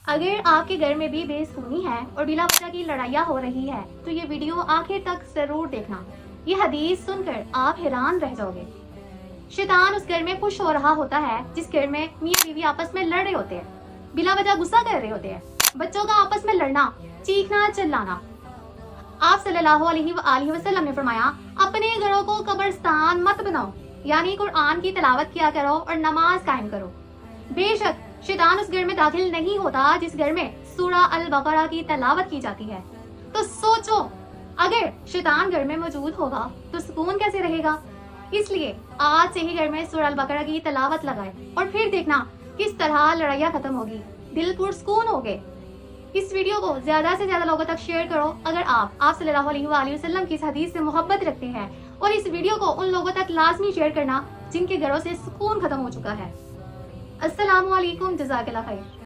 अगर आपके घर में भी बेसुकूनी है और बिला वजह की लड़ाइयाँ हो रही है तो ये वीडियो आखिर तक जरूर देखना। ये हदीस सुनकर आप हैरान रह जाओगे। शैतान उस घर में खुश हो रहा होता है जिस घर में मियाँ बीवी आपस में लड़ रहे होते हैं, बिला वजह गुस्सा कर रहे होते हैं। बच्चों का आपस में लड़ना, चीखना, चिल्लाना। आप सल्लल्लाहु अलैहि वसल्लम ने फरमाया, अपने घरों को कब्रिस्तान मत बनाओ, यानी कुरान की तिलावत किया करो और नमाज कायम करो। बेशक शैतान उस घर में दाखिल नहीं होता जिस घर में सूरा अल बकरा की तिलावत की जाती है। तो सोचो, अगर शैतान घर में मौजूद होगा तो सुकून कैसे रहेगा। इसलिए आज से ही घर में सूरा अल बकरा की तिलावत लगाए और फिर देखना किस तरह लड़ाइयाँ खत्म होगी, दिल पुरसुकून होगे। इस वीडियो को ज्यादा से ज्यादा लोगों तक शेयर करो अगर आप सल्लल्लाहु अलैहि वसल्लम की इस हदीस से मोहब्बत रखते हैं, और इस वीडियो को उन लोगों तक लाजमी शेयर करना जिनके घरों से सुकून खत्म हो चुका है। अस्सलामु अलैकुम, जज़ाकल्लाह खैर।